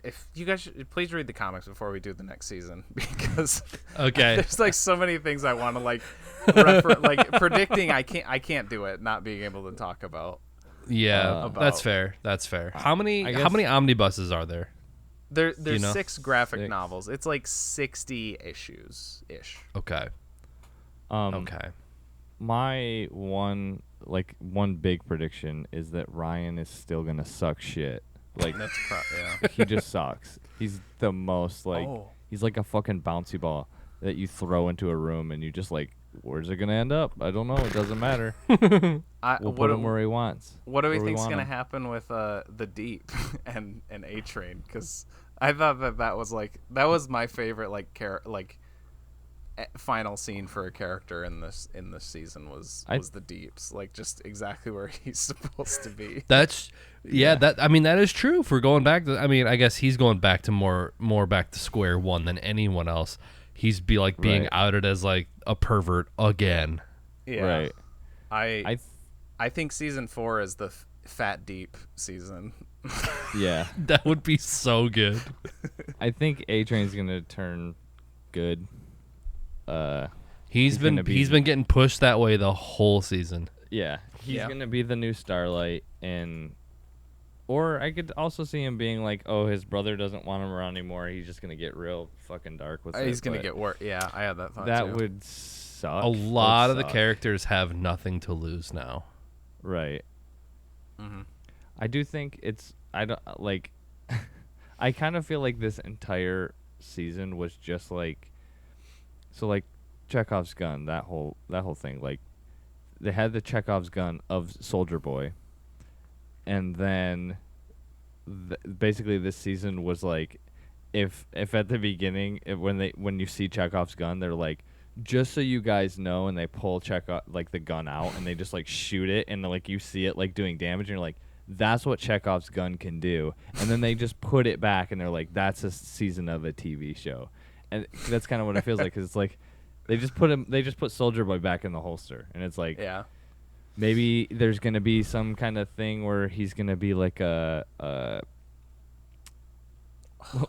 If you guys please read the comics before we do the next season, because there's like so many things I want to like like predicting. I can't do it. Not being able to talk about. Yeah, that's fair. How many omnibuses are there? There's 6 graphic novels. It's like 60 issues ish. Okay. Okay. My one big prediction is that Ryan is still gonna suck shit. Like he just sucks. He's the most he's like a fucking bouncy ball that you throw into a room and you just like, where's it gonna end up? I don't know. It doesn't matter. We'll put him where he wants. What do we think's gonna happen with the Deep and A Train? Because I thought that was my favorite final scene for a character in this season was the Deeps, like just exactly where he's supposed to be. That is true. For going back to, I guess he's going back to more back to square one than anyone else. He's being outed as like a pervert again. Yeah. Right. I think season 4 is the Fat Deep season. Yeah. That would be so good. I think A Train's gonna turn good. He's been getting pushed that way the whole season. Yeah. He's gonna be the new Starlight, or I could also see him being like, oh, his brother doesn't want him around anymore. He's just gonna get real fucking dark with it. He's gonna get worse. Yeah, I had that thought. That too. would suck. A lot of the characters have nothing to lose now. Right. Mm-hmm. I do think I kind of feel like this entire season was just like, so like Chekhov's gun, that whole thing. Like they had the Chekhov's gun of Soldier Boy, and then basically this season was like, if at the beginning when you see Chekhov's gun, they're like, just so you guys know, and they pull Chekhov the gun out and they just like shoot it, and like you see it like doing damage, and you're like, that's what Chekhov's gun can do. And then they just put it back, and they're like, that's a season of a TV show. And that's kind of what it feels like, because it's like they just put Soldier Boy back in the holster, and it's like, maybe there's gonna be some kind of thing where he's gonna be like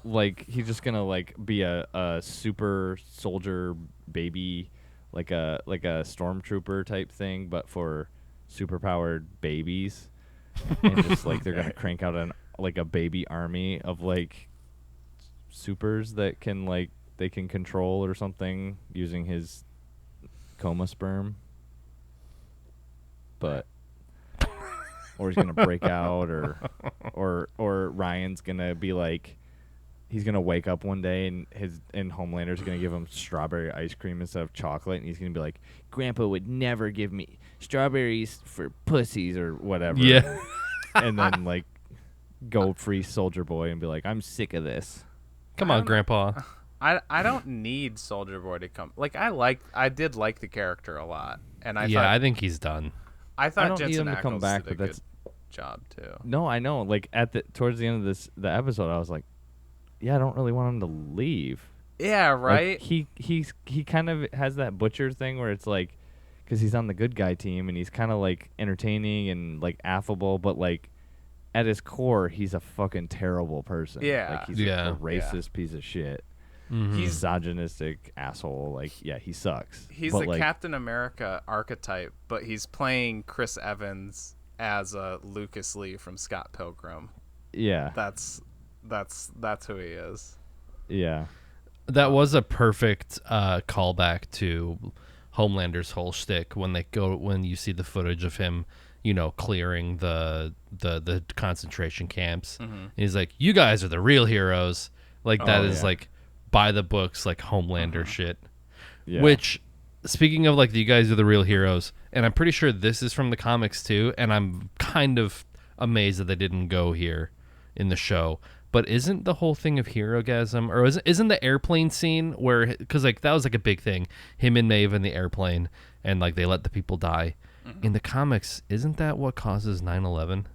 like he's just gonna like be a super soldier baby, like a stormtrooper type thing, but for superpowered babies. And just like they're gonna crank out a baby army of like supers that can they can control or something using his coma sperm. But or he's gonna break out, or Ryan's gonna be like, he's gonna wake up one day and Homelander's gonna give him strawberry ice cream instead of chocolate, and he's gonna be like, Grandpa would never give me strawberries for pussies or whatever. Yeah. And then like go free Soldier Boy and be like, I'm sick of this. Come on, Grandpa. I don't need Soldier Boy to come. Like I did like the character a lot, and I think he's done. I thought don't Jensen need him to come Ackles back, did a but good job too. No, I know. Like towards the end of the episode, I was like, yeah, I don't really want him to leave. Yeah, right. Like, he kind of has that Butcher thing where it's like, because he's on the good guy team and he's kind of like entertaining and like affable, but like at his core, he's a fucking terrible person. Yeah. Like he's a racist piece of shit. Mm-hmm. He's misogynistic asshole. Like, yeah, he sucks. He's the Captain America archetype, but he's playing Chris Evans as Lucas Lee from Scott Pilgrim. Yeah. That's who he is. Yeah. That was a perfect callback to Homelander's whole shtick when you see the footage of him, clearing the concentration camps. Mm-hmm. He's like, "You guys are the real heroes." Like that is yeah. like by the books, like Homelander shit. Yeah. Which, speaking of like, you guys are the real heroes, and I'm pretty sure this is from the comics too. And I'm kind of amazed that they didn't go here in the show. But isn't the whole thing of Herogasm, or isn't the airplane scene where, because like that was like a big thing, him and Maeve in the airplane, and like they let the people die. In the comics, isn't that what causes 9/11?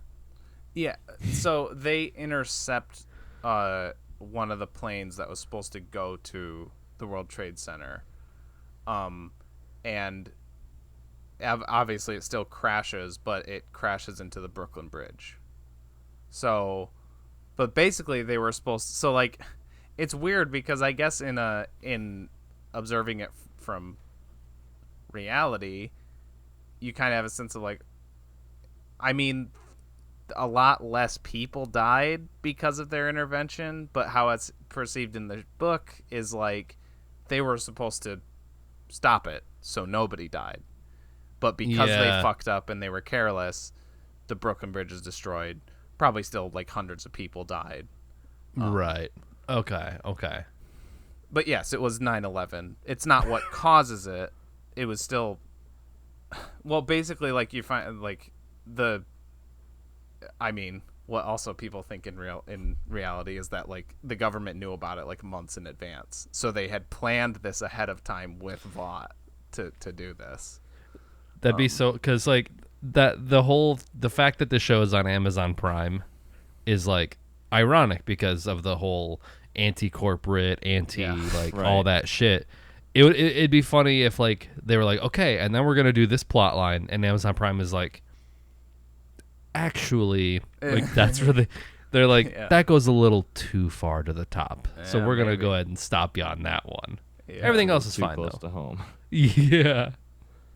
Yeah, so they intercept one of the planes that was supposed to go to the World Trade Center, and obviously it still crashes, but it crashes into the Brooklyn Bridge. So, but basically they were supposed to, so like, it's weird because I guess in observing it from reality, you kind of have a sense of like, I mean, a lot less people died because of their intervention, but how it's perceived in the book is like they were supposed to stop it so nobody died. But because they fucked up and they were careless, the Brooklyn Bridge is destroyed. Probably still like hundreds of people died. Right. Okay. But yes, it was 9/11. It's not what causes it. It was still, well, basically, like, you find like what also people think in reality is that like the government knew about it like months in advance, so they had planned this ahead of time with Vought to do this. That'd be so, because like the fact that the show is on Amazon Prime is like ironic because of the whole anti-corporate, all that shit. It'd be funny if like they were like, okay, and then we're gonna do this plot line, and Amazon Prime is like, actually, like that's where they're like, that goes a little too far to the top, so we're gonna go ahead and stop you on that one. Everything else is too fine close though. to home. Yeah.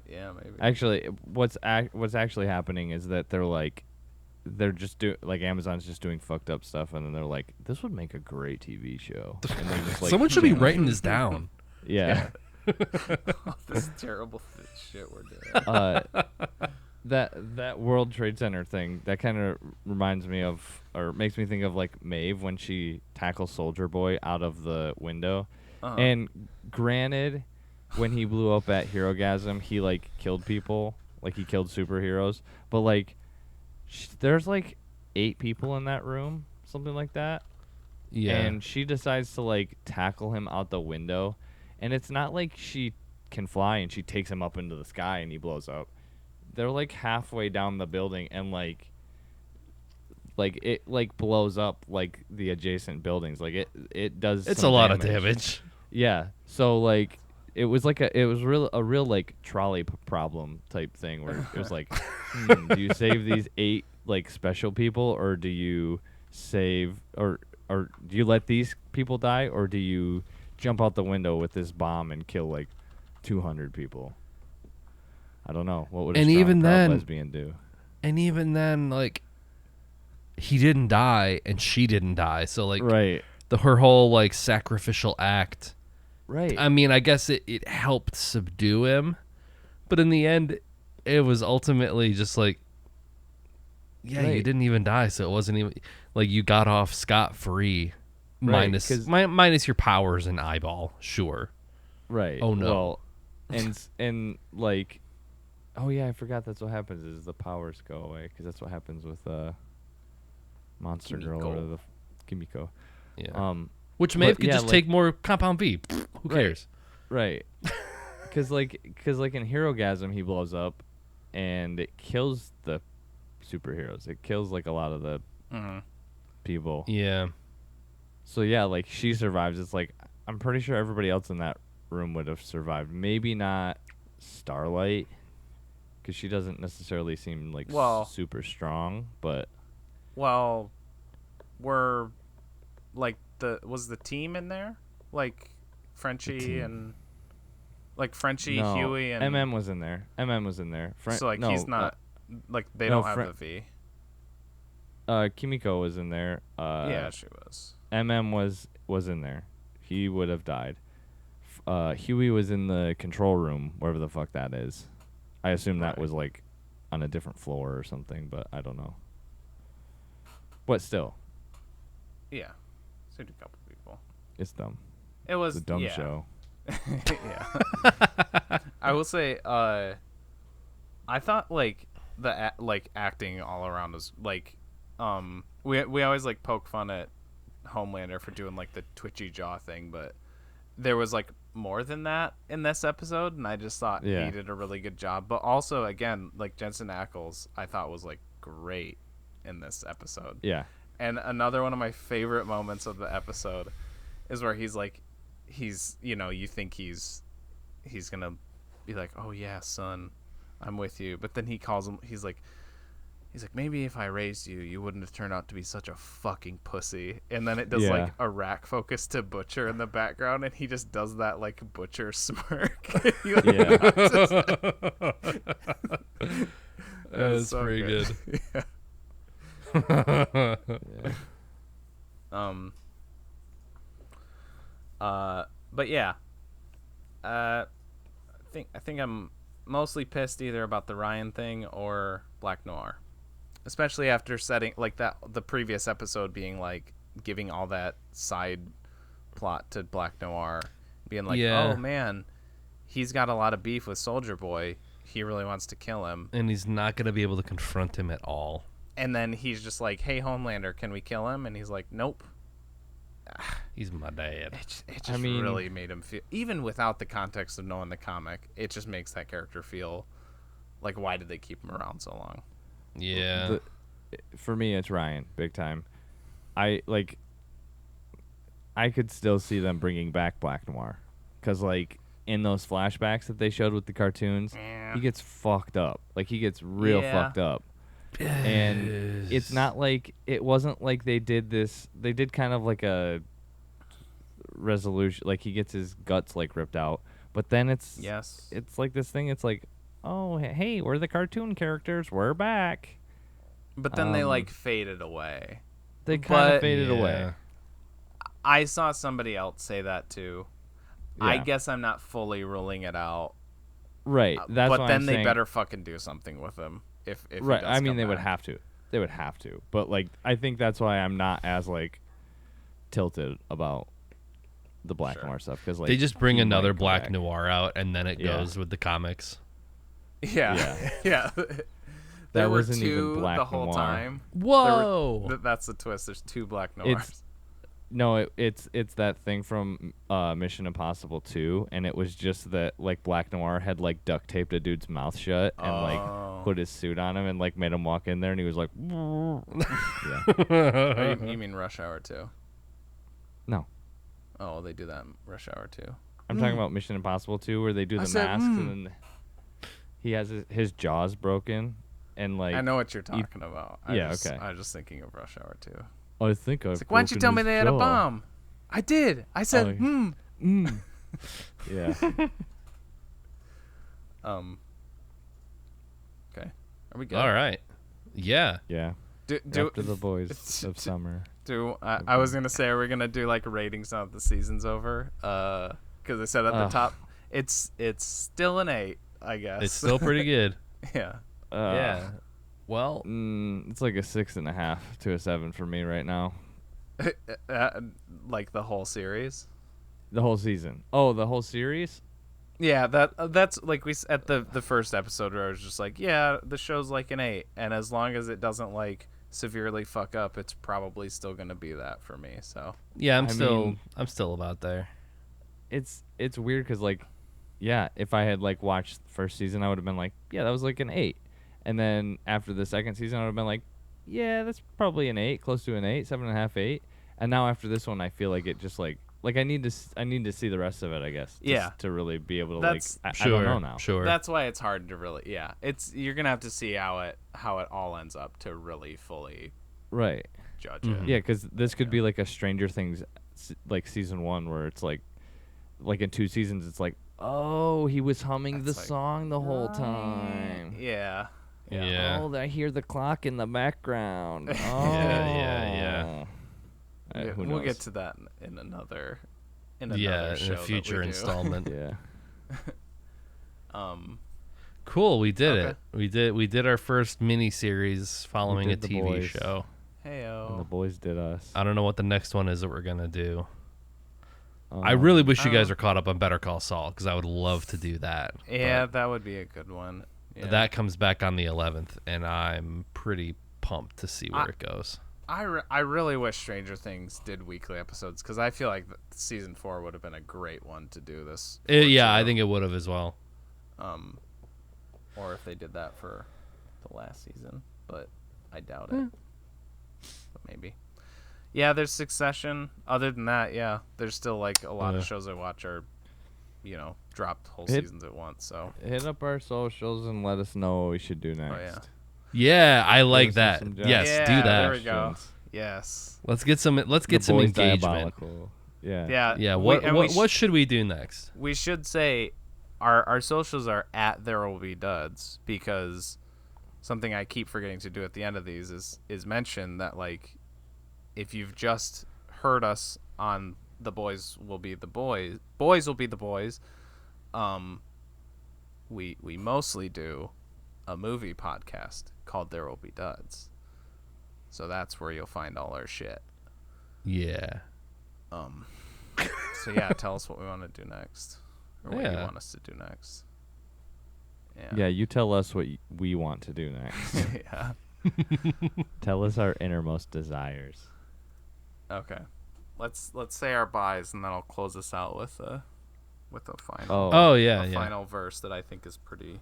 Yeah, maybe. Actually, what's actually happening is that they're just like Amazon's just doing fucked up stuff, and then they're like, this would make a great TV show. And they're just like, Someone should be writing this down. Yeah. This terrible shit we're doing. That World Trade Center thing, that kind of reminds me of, or makes me think of like Maeve when she tackles Soldier Boy out of the window. And granted, when he blew up at Herogasm, he like killed people, like he killed superheroes. But like, there's like 8 people in that room, something like that. Yeah. And she decides to like tackle him out the window, and it's not like she can fly and she takes him up into the sky and he blows up. They're like halfway down the building, and like it like blows up like the adjacent buildings. Like it does. It's some a lot of damage. Yeah. So like it was a real like trolley problem type thing where it was like, do you save these 8 like special people, or do you save or do you let these people die, or do you jump out the window with this bomb and kill like 200 people? I don't know. What would a strong, proud lesbian do? And even then, like, he didn't die and she didn't die. So like, right. Her whole like sacrificial act. Right. I mean, I guess it helped subdue him, but in the end, it was ultimately just like, yeah, you didn't even die, so it wasn't even like you got off scot-free, minus your powers and eyeball, sure. Right. Oh no. Well, and like, oh yeah, I forgot that's what happens is the powers go away, because that's what happens with Monster Kimiko. Girl or the Kimiko. Yeah. Which Maeve could just take more Compound V. Who cares? Right. Because like in Herogasm, he blows up, and it kills the superheroes. It kills like a lot of the people. Yeah. So yeah, like she survives. It's like I'm pretty sure everybody else in that room would have survived. Maybe not Starlight, because she doesn't necessarily seem like super strong. But were like was the team in there? Like Frenchie and like Frenchie, no, Huey, and MM was in there. Was in there. So like he's not like they don't have the V. Kimiko was in there. Yeah, she was. MM was in there. He would have died. Huey was in the control room, wherever the fuck that is. I assume that Right. was like on a different floor or something, but I don't know. But still, Yeah. Saved a couple people. it's dumb. It was It's a dumb yeah. show. Yeah. I will say, I thought like like acting all around was like, we always like poke fun at Homelander for doing like the twitchy jaw thing, but there was like more than that in this episode, and I just thought Yeah. he did a really good job. But also, again, like Jensen Ackles, I thought was like great in this episode. Yeah. And another one of my favorite moments of the episode is where he's like, you think he's gonna be like, oh yeah, son, I'm with you, but then he calls him, he's like, maybe if I raised you, you wouldn't have turned out to be such a fucking pussy. And then it does Yeah. like a rack focus to Butcher in the background, and he just does that like Butcher smirk. That's pretty good. Yeah. Yeah. But yeah, I think I'm mostly pissed either about the Ryan thing or Black Noir, especially after setting like that the previous episode being like giving all that side plot to Black Noir, being like, Yeah. oh man, he's got a lot of beef with Soldier Boy. He really wants to kill him. And he's not going to be able to confront him at all. And then he's just like, hey, Homelander, can we kill him? And he's like, nope. He's my dad. It just really made him feel, even without the context of knowing the comic, it just makes that character feel like, why did they keep him around so long? Yeah. For me, it's Ryan, big time. I could still see them bringing back Black Noir, because like in those flashbacks that they showed with the cartoons, Yeah. he gets fucked up. Like he gets real Yeah. fucked up. And it's not like, it wasn't like they did kind of like a resolution, like he gets his guts like ripped out, but then it's like this thing, it's like, oh hey, we're the cartoon characters, we're back. But then they like faded away. They kind But- of faded away. I saw somebody else say that too. I Yeah. guess I'm not fully ruling it out. Right, that's but what then I'm they saying. better fucking do something with him. If he Right, does I mean come they would back. have to. They would have to. But like I think that's why I'm not as like tilted about the Black Sure. Noir stuff, because like They just bring he another might come Black back. Noir out, and then it Yeah. goes with the comics. Yeah, yeah. That There were wasn't even two Black the whole Noir. time. Whoa! That's the twist. There's two Black Noirs. It's that thing from Mission Impossible 2, and it was just that like Black Noir had like duct taped a dude's mouth shut and Oh. like put his suit on him and like made him walk in there, and he was like, yeah, Oh, you mean Rush Hour 2? no, Oh, they do that in Rush Hour 2. I'm talking about Mission Impossible 2, where they do I the said, masks and then he has his jaws broken, and like I know what you're talking about. Yeah, okay. okay. I was just thinking of Rush Hour 2. I think I've It's like, why didn't you tell me they had a bomb? I did. I said, Oh, yeah. Okay. Are we good? All right. Yeah. Yeah. After the boys of summer. I was gonna say, are we gonna do like ratings now that the season's over? Because I said at the top, it's still an 8, I guess. It's still pretty good. Yeah. Yeah. Well, It's like a 6.5 to a 7 for me right now. Like the whole series. The whole season. Oh, the whole series? Yeah, that's like at the first episode where I was just like, yeah, the show's like an 8, and as long as it doesn't like severely fuck up, it's probably still gonna be that for me. So yeah, I'm mean- still about there. It's weird because like, yeah, if I had like watched the first season, I would have been like, yeah, that was like an 8. And then after the second season, I would have been like, yeah, that's probably an 8, close to an 8, 7.5, 8. And now after this one, I feel like it just like I need to see the rest of it, I guess. Yeah. To really be able to That's- I don't know now. Sure. that's why it's hard to really. Yeah, you're gonna have to see how it all ends up to really fully Right. judge Mhm. it. Yeah, because this could be like a Stranger Things, like season 1, where it's like in 2 seasons, it's like, oh, he was humming That's the like, song the whole time. Yeah. Yeah. Oh, I hear the clock in the background. Oh. Yeah. Who We'll knows? get to that in another in another Yeah, show in a that future we do. installment. Yeah. Cool, we did Okay. it. We did our first mini series following a did The TV Boys. show. And the Heyo. boys did us. I don't know what the next one is that we're gonna do. I Um, really wish you guys are caught up on Better Call Saul because I would love to do that. Yeah, that would be a good one. but Yeah. that comes back on the 11th, and I'm pretty pumped to see where it goes. I really wish Stranger Things did weekly episodes because I feel like season 4 would have been a great one to do this. Yeah, I think it would have as well. Or if they did that for the last season, but I doubt it. But maybe. Yeah, there's Succession. Other than that, yeah, there's still like a lot of shows I watch are, dropped whole seasons at once. So Hit up our socials and let us know what we should do next. yeah. Yeah, I like us that. some Yes, yeah, do that. There we go. Yes. Let's get some. Let's get The some Boys engagement. Diabolical. Yeah. Yeah. Yeah. we What should we do next? we should say our socials are at ThereWillBeDuds because something I keep forgetting to do at the end of these is mention that like if you've just heard us on The Boys Will Be the Boys, Boys Will Be the Boys, we mostly do a movie podcast called There Will Be Duds. So that's where you'll find all our shit. Yeah. So yeah, tell us what we want to do next. Or what you Yeah. want us to do next. Yeah, you tell us what we want to do next. Yeah. Tell us our innermost desires. Okay. Let's say our buys and then I'll close this out with a final Oh yeah. a Yeah. final verse that I think is pretty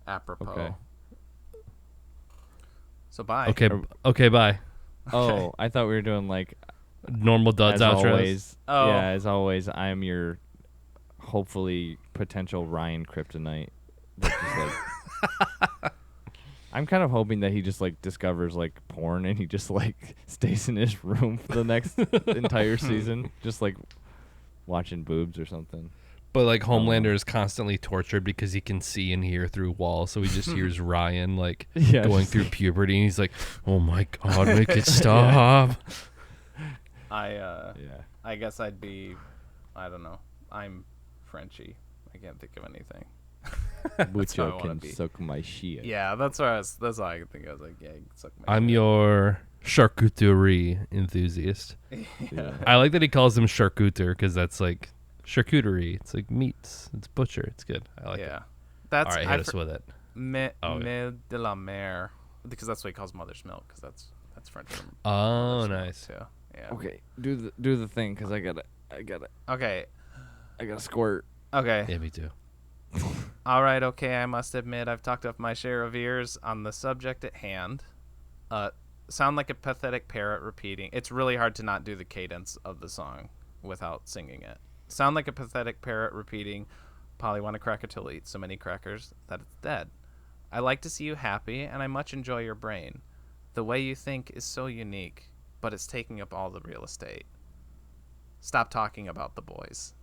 apropos. Okay. So bye. Okay. Okay. Bye. Oh, I thought we were doing like Normal duds as outros. always. Oh. Yeah, as always, I'm your hopefully potential Ryan Kryptonite. That's just like I'm kind of hoping that he just like discovers like porn and he just like stays in his room for the next entire season, just like watching boobs or something. But like Homelander is constantly tortured because he can see and hear through walls, so he just hears Ryan like going just through puberty, and he's like, "Oh my god, make it stop!" Yeah. I guess I'd be, I don't know. I'm Frenchy. I can't think of anything. That's how I Bucho wanna can be. suck my shit. Yeah, that's all I could think of. I was like, yeah, you can suck my I'm shit. your charcuterie enthusiast. Yeah. I like that he calls him charcuter because that's like charcuterie. It's like meats. It's butcher. It's good. I like it. Yeah. That's All right, hit us with it. Mille de la mer, because that's what he calls mother's milk, because that's French for Oh, mother's milk, nice. too. Yeah. Okay, do the thing because I gotta Okay. squirt. Okay. Yeah, me too. All right. Okay. I must admit, I've talked off my share of ears on the subject at hand. Sound like a pathetic parrot repeating. It's really hard to not do the cadence of the song without singing it. Sound like a pathetic parrot repeating, Polly want a cracker till it eats so many crackers that it's dead. I like to see you happy, and I much enjoy your brain. The way you think is so unique, but it's taking up all the real estate. Stop talking about the boys.